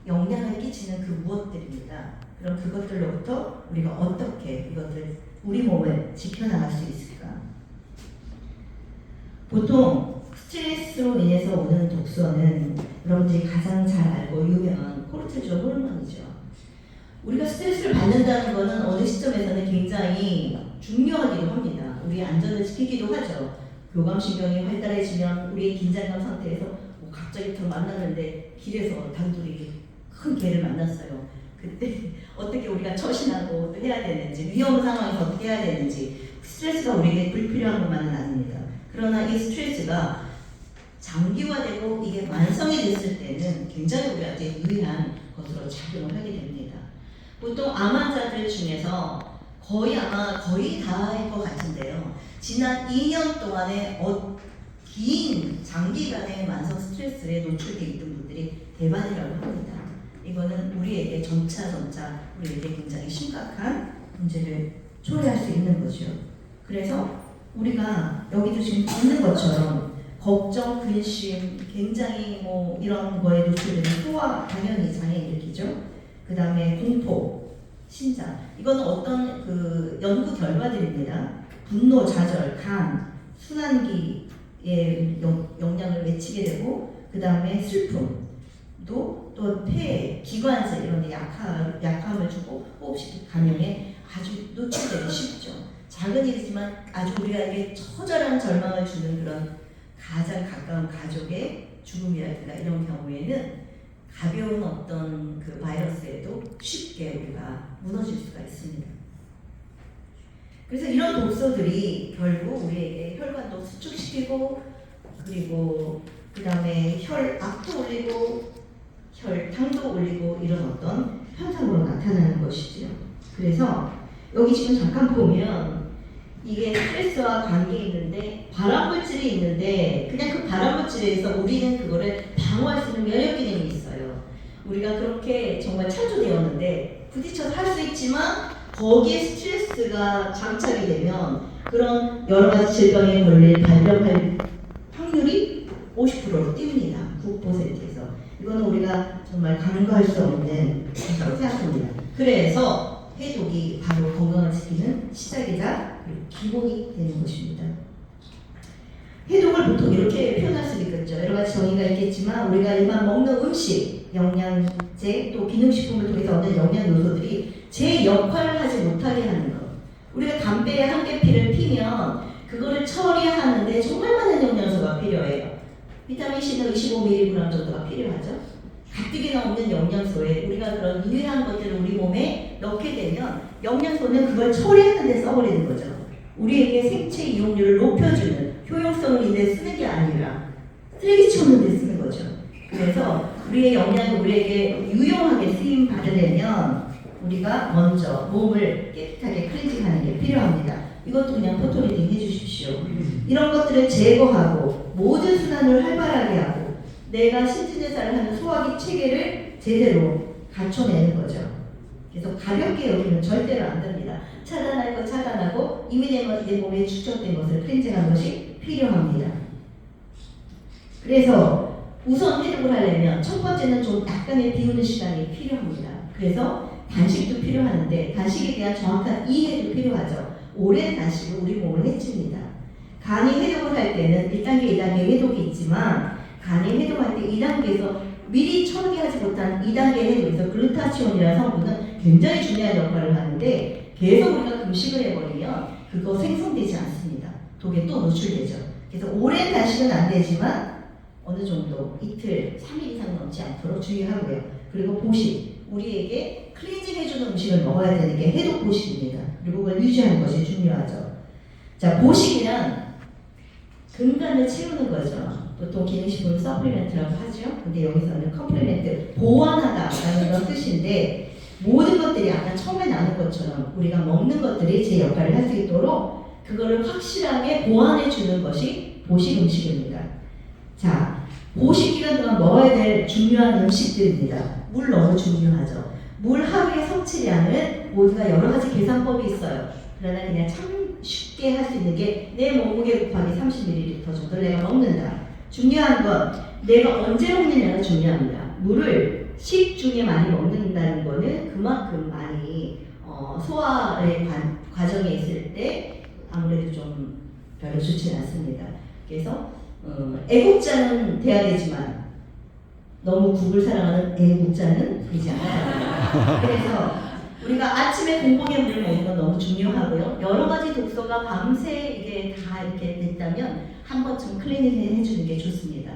영향을 끼치는 그 무엇들입니다. 그럼 그것들로부터 우리가 어떻게 이것들 우리 몸을 지켜나갈 수 있을까? 보통 스트레스로 인해서 오는 독소는 여러분들이 가장 잘 알고 유명한 코르티졸 호르몬이죠. 우리가 스트레스를 받는다는 것은 어느 시점에서는 굉장히 중요하기도 합니다. 우리의 안전을 지키기도 하죠. 교감신경이 활달해지면 우리의 긴장감 상태에서 뭐 갑자기 더 만나는데 길에서 단둘이 큰 개를 만났어요. 그때 어떻게 우리가 처신하고 해야 되는지, 위험 상황에서 어떻게 해야 되는지, 스트레스가 우리에게 불필요한 것만은 아닙니다. 그러나 이 스트레스가 장기화되고 이게 만성이 됐을 때는 굉장히 우리한테 유의한 것으로 작용을 하게 됩니다. 보통 암 환자들 중에서 거의 다일 것 같은데요. 지난 2년 동안에 긴 장기간의 만성 스트레스에 노출되어 있던 분들이 대반이라고 합니다. 이거는 우리에게 점차 우리에게 굉장히 심각한 문제를 초래할 수 있는 거죠. 그래서 우리가 여기도 지금 있는 것처럼 걱정, 근심, 굉장히 이런 거에 노출되는 소화 당연히 장애 일으키죠. 그 다음에 공포, 신장. 이거는 어떤 그 연구 결과들입니다. 분노, 좌절, 간, 순환기에 영향을 미치게 되고, 그 다음에 슬픔, 또 폐, 기관지 이런 데 약함을 주고 호흡기 감염에 아주 노출되기 쉽죠. 작은 일이지만 아주 우리에게 처절한 절망을 주는 그런 가장 가까운 가족의 죽음이라든가 이런 경우에는 가벼운 어떤 그 바이러스에도 쉽게 우리가 무너질 수가 있습니다. 그래서 이런 독소들이 결국 우리에게 혈관도 수축시키고, 그리고 그 다음에 혈압도 올리고 혈당도 올리고 이런 어떤 현상으로 나타나는 것이죠. 그래서 여기 지금 잠깐 보면 이게 스트레스와 관계 있는데 발암물질이 있는데 그냥 그 발암물질에서 우리는 그거를 방어할 수 있는 면역 기능이 있어요. 우리가 그렇게 정말 창조되었는데 부딪혀서 할 수 있지만 거기에 스트레스가 장착이 되면 그런 여러 가지 질병에 발병할 확률이 50%로 뜁니다. 9%에서. 이거는 우리가 정말 간과할 수 없는 것이라고 생각합니다. 그래서 해독이 바로 건강을 지키는 시작이자 기본이 되는 것입니다. 해독을 보통 이렇게 표현할 수 있겠죠. 여러 가지 정의가 있겠지만 우리가 일반 먹는 음식, 영양제, 또 기능식품을 통해서 얻는 영양 요소들이 제 역할을 하지 못하게 하는 것. 우리가 담배에 한 개피를 피면 그거를 처리하는데 정말 많은 영양소가 필요해요. 비타민 C는 25mg 정도가 필요하죠. 가뜩이 나오는 영양소에 우리가 그런 유해한 것들을 우리 몸에 넣게 되면 영양소는 그걸 처리하는 데 써버리는 거죠. 우리에게 생체 이용률을 높여주는 효용성을 있는 데 쓰는 게 아니라 쓰레기 치우는 데 쓰는 거죠. 그래서 우리의 영양이 우리에게 유용하게 쓰임 받으려면 우리가 먼저 몸을 깨끗하게 클렌징하는 게 필요합니다. 이것도 그냥 포토리딩 해주십시오. 이런 것들을 제거하고 모든 순환을 활발하게 하고 내가 신진대사를 하는 소화기 체계를 제대로 갖춰내는 거죠. 그래서 가볍게 여기면 절대로 안 됩니다. 차단할 거 차단하고 이미 내 몸에 축적된 것을 클렌징하는 것이 필요합니다. 그래서 우선 해독을 하려면 첫 번째는 좀 약간의 비우는 시간이 필요합니다. 그래서 단식도 필요하는데 단식에 대한 정확한 이해도 필요하죠. 오랜 단식은 우리 몸을 해칩니다. 간이 해독을 할 때는 1단계, 2단계 해독이 있지만 간이 해독할 때 2단계에서 미리 처리하지 못한 2단계 해독에서 글루타치온이라는 성분은 굉장히 중요한 역할을 하는데 계속 우리가 금식을 해버리면 그거 생성되지 않습니다. 독에 또 노출되죠. 그래서 오랜 단식은 안 되지만 어느 정도 이틀, 3일 이상 넘지 않도록 주의하고요. 그리고 보식, 우리에게 클렌징 해주는 음식을 먹어야 되는 게 해독 보식입니다. 그리고 그걸 유지하는 것이 중요하죠. 자, 보식이란 근간을 채우는 거죠. 보통 기능식품 서플리멘트라고 하죠. 근데 여기서는 컴플리멘트, 보완하다라는 그런 뜻인데 모든 것들이 아까 처음에 나눈 것처럼 우리가 먹는 것들이 제 역할을 할 수 있도록 그거를 확실하게 보완해 주는 것이 보식 음식입니다. 자, 보식 기간 동안 먹어야 될 중요한 음식들입니다. 물 너무 중요하죠. 물 하루의 섭취량은 모두가 여러 가지 계산법이 있어요. 그러나 그냥 참 쉽게 할 수 있는 게 내 몸무게 곱하기 30ml 정도를 내가 먹는다. 중요한 건 내가 언제 먹느냐가 중요합니다. 물을 식중에 많이 먹는다는 거는 그만큼 많이 소화의 과정에 있을 때 아무래도 좀 별로 좋지 않습니다. 그래서 애국자는 돼야 되지만 너무 국을 사랑하는 애국자는 되지 않아요. 그래서 우리가 아침에 공복에 물을 먹는 건 너무 중요하고요. 여러 가지 독서가 밤새 이게 다 이렇게 됐다면 한 번쯤 클리닝 해주는 게 좋습니다.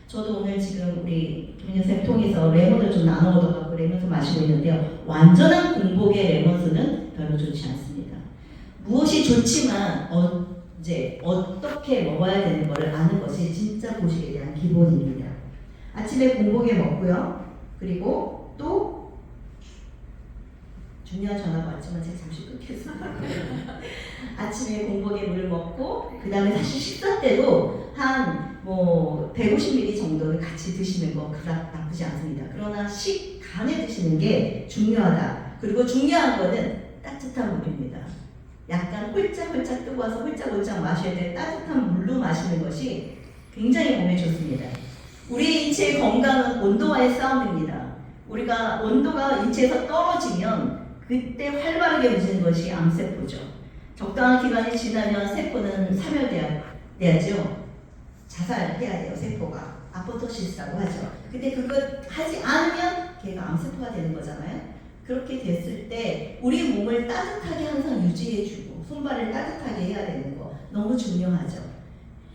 저도 오늘 지금 우리 김윤생 통해서 레몬을 좀 나눠 얻어갖고 레몬수 마시고 있는데요. 완전한 공복의 레몬수는 별로 좋지 않습니다. 무엇이 좋지만 이제 어떻게 먹어야 되는 것을 아는 것이 진짜 보식에 대한 기본입니다. 아침에 공복에 먹고요. 그리고 또 중요한 전화가 왔지만 제가 잠시 끊겠습니다. 아침에 공복에 물을 먹고 그 다음에 사실 식사 때도 한 150ml 정도는 같이 드시는 거 그닥 나쁘지 않습니다. 그러나 식간에 드시는 게 중요하다. 그리고 중요한 거는 따뜻한 물입니다. 약간 홀짝홀짝 뜨거워서 홀짝홀짝 마셔야 될 따뜻한 물로 마시는 것이 굉장히 몸에 좋습니다. 우리 인체의 건강은 온도와의 싸움입니다. 우리가 온도가 인체에서 떨어지면 그때 활발하게 움직이는 것이 암세포죠. 적당한 기간이 지나면 세포는 사멸돼야죠. 자살해야 돼요. 세포가 아포토시스라고 하죠. 근데 그거 하지 않으면 걔가 암세포가 되는 거잖아요. 그렇게 됐을 때 우리 몸을 따뜻하게 항상 유지해주고 손발을 따뜻하게 해야 되는 거 너무 중요하죠.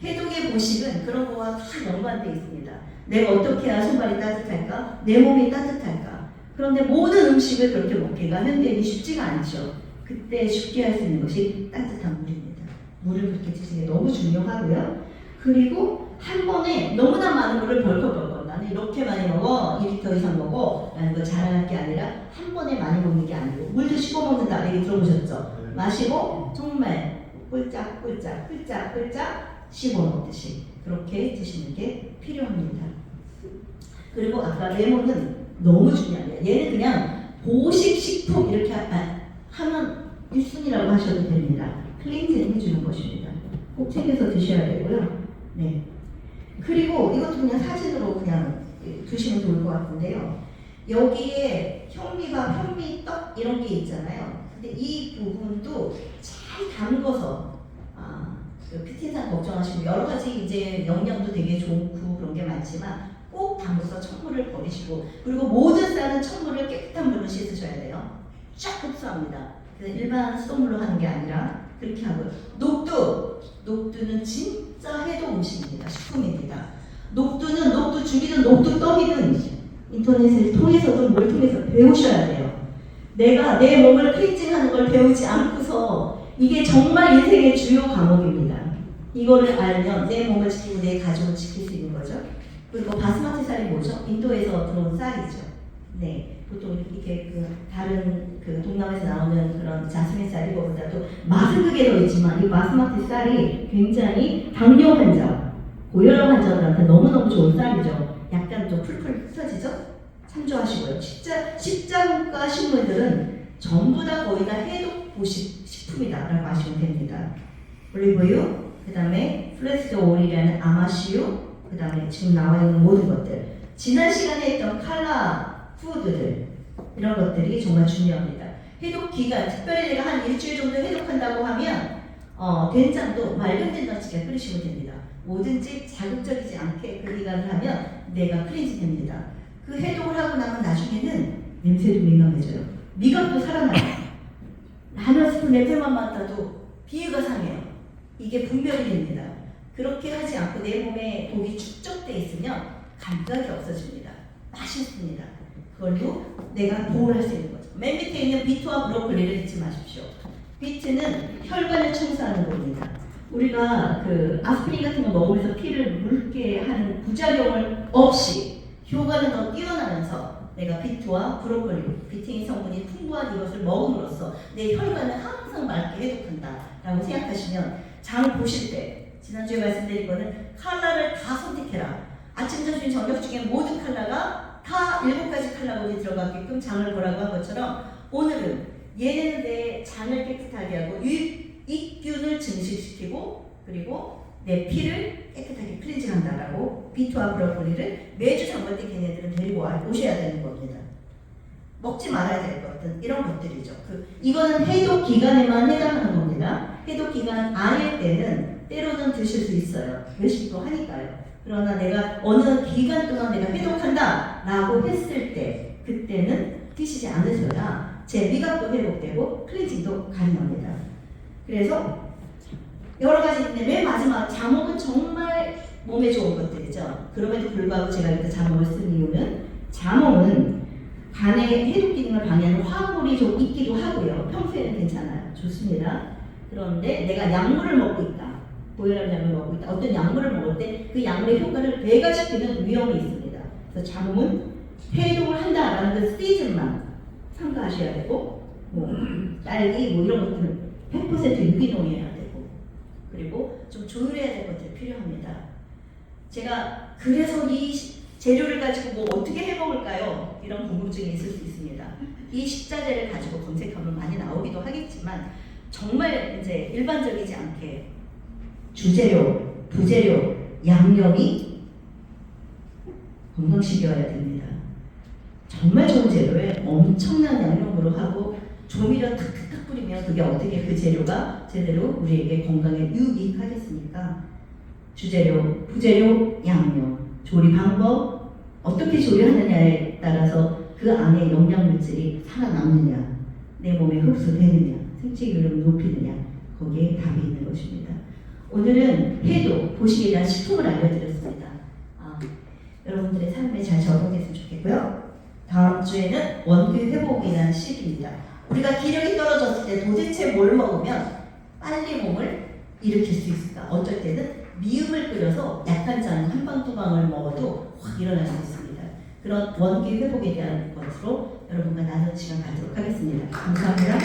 해독의 보식은 그런 거와 다 연관되어 있습니다. 내가 어떻게 해야 손발이 따뜻할까? 내 몸이 따뜻할까? 그런데 모든 음식을 그렇게 먹기가 현대인이 쉽지가 않죠. 그때 쉽게 할 수 있는 것이 따뜻한 물입니다. 물을 그렇게 드시는 게 너무 중요하고요. 그리고 한 번에 너무나 많은 물을 벌컥벌컥 나는 이렇게 많이 먹어 2리터 이상 먹어 라는 거 자랑할 게 아니라 한 번에 많이 먹는 게 아니고 물도 씹어 먹는다 얘기 들어보셨죠? 마시고 정말 꿀짝꿀짝 씹어 먹듯이 그렇게 드시는 게 필요합니다. 그리고 아까 레몬은 너무 중요합니다. 얘는 그냥 보식식품 이렇게 하면 1순위라고 하셔도 됩니다. 클렌징 해주는 것입니다. 꼭 챙겨서 드셔야 되고요. 네. 그리고 이것도 그냥 사진으로 그냥 두시면 좋을 것 같은데요. 여기에 현미밥, 현미떡 이런 게 있잖아요. 근데 이 부분도 잘 담궈서 그 피트인상 걱정하시고 여러 가지 이제 영양도 되게 좋고 그런 게 많지만 꼭 담궈서 천물을 버리시고 그리고 모든 쌀은 천물을 깨끗한 물로 씻으셔야 돼요. 쫙 흡수합니다. 일반 수돗물로 하는 게 아니라 그렇게 하고 녹두는 진짜 해독 음식입니다. 식품입니다. 녹두 죽이든 녹두 떡이든 인터넷을 통해서도 뭘 통해서 배우셔야 돼요. 내가 내 몸을 클렌징하는 걸 배우지 않고서 이게 정말 인생의 주요 과목입니다. 이거를 알면 내 몸을 지키고 내 가족을 지킬 수 있는 거죠. 그리고 바스마티 쌀이 뭐죠? 인도에서 들어온 쌀이죠. 네, 보통 이렇게 다른 동남아에서 나오는 그런 자스민 쌀이 거보다도 맛은 크게 더 있지만 이 바스마티 쌀이 굉장히 당뇨 환자, 고혈압 환자들한테 너무너무 좋은 쌀이죠. 약간 좀 풀풀 흩어지죠? 참조하시고요. 십자국가 식물들은 전부 다 거의 다 해독 보식 식품이다라고 하시면 됩니다. 올리브유, 그 다음에 플래스드 오일이라는 아마시유, 그 다음에 지금 나와 있는 모든 것들, 지난 시간에 했던 칼라 푸드들 이런 것들이 정말 중요합니다. 해독 기간, 특별히 내가 한 일주일 정도 해독한다고 하면 된장도 맑은 된장찌개 끓이시면 됩니다. 뭐든지 자극적이지 않게 그 기간을 하면 내가 클렌징 됩니다. 그 해독을 하고 나면 나중에는 냄새도 민감해져요. 미각도 살아나요. 라면 스프 냄새만 맡아도 비위가 상해요. 이게 분별이 됩니다. 그렇게 하지 않고 내 몸에 독이 축적돼 있으면 감각이 없어집니다. 맛있습니다. 그걸로 내가 보호를 할 수 있는 거죠. 맨 밑에 있는 비트와 브로콜리를 잊지 마십시오. 비트는 혈관을 청소하는 겁니다. 우리가 아스피린 같은 거 먹으면서 피를 묽게 하는 부작용을 없이 효과는 더 뛰어나면서 내가 비트와 브로콜리, 비트인 성분이 풍부한 이것을 먹음으로써 내 혈관을 항상 맑게 해독한다라고 생각하시면 장 보실 때 지난주에 말씀드린 거는 컬러를 다 선택해라. 아침, 점심, 저녁 중에 모든 컬러가 다 7가지 컬러군이 들어가게끔 장을 보라고 한 것처럼 오늘은 얘는 내 장을 깨끗하게 하고 유익균을 증식시키고 그리고 내 피를 깨끗하게 클렌징한다라고 비트와 브로콜리를 매주 장볼 때 걔네들은 데리고 오셔야 되는 겁니다. 먹지 말아야 될 것들 이런 것들이죠. 이거는 해독 기간에만 해당하는 겁니다. 해독 기간 아닐 때는 때로는 드실 수 있어요. 외식도 하니까요. 그러나 내가 어느 기간 동안 내가 해독한다라고 했을 때 그때는 드시지 않으셔야 제 미각도 회복되고 클렌징도 가능합니다. 그래서 여러 가지 있는데 맨 마지막 자몽은 정말 몸에 좋은 것들이죠. 그럼에도 불구하고 제가 이렇게 자몽을 쓴 이유는 자몽은 간의 해독 기능을 방해하는 화합물이 좀 있기도 하고요. 평소에는 괜찮아요. 좋습니다. 그런데 내가 약물을 먹고 있다. 고혈압 약을 먹고 있다. 어떤 약물을 먹을 때 그 약물의 효과를 배가시키는 위험이 있습니다. 그래서 자몽은 해독을 한다라는 그 시즌만 삼가하셔야 되고 딸기 이런 것들은 100% 유기농이어야 되고 그리고 좀 조율해야 될 것들이 필요합니다. 제가 그래서 이 재료를 가지고 뭐 어떻게 해 먹을까요? 이런 궁금증이 있을 수 있습니다. 이 식자재를 가지고 검색하면 많이 나오기도 하겠지만 정말 이제 일반적이지 않게 주재료, 부재료, 양념이 건강식이어야 됩니다. 정말 좋은 재료에 엄청난 양념으로 하고 조미료 탁탁탁 뿌리면 그게 어떻게 그 재료가 제대로 우리에게 건강에 유익하겠습니까? 주재료, 부재료, 양념, 조리 방법, 어떻게 조리하느냐에 따라서 그 안에 영양물질이 살아남느냐, 내 몸에 흡수되느냐, 생체기를 높이느냐, 거기에 답이 있는 것입니다. 오늘은 해독, 보식에 대한 식품을 알려드렸습니다. 여러분들의 삶에 잘 적용됐으면 좋겠고요. 다음 주에는 원기 회복이라는 시기입니다. 우리가 기력이 떨어졌을 때 도대체 뭘 먹으면 빨리 몸을 일으킬 수 있을까? 어쩔 때는 미음을 끓여서 약한 장 한 방 두 방을 먹어도 확 일어날 수 있습니다. 그런 원기 회복에 대한 것으로 여러분과 나누는 시간 갖도록 하겠습니다. 감사합니다.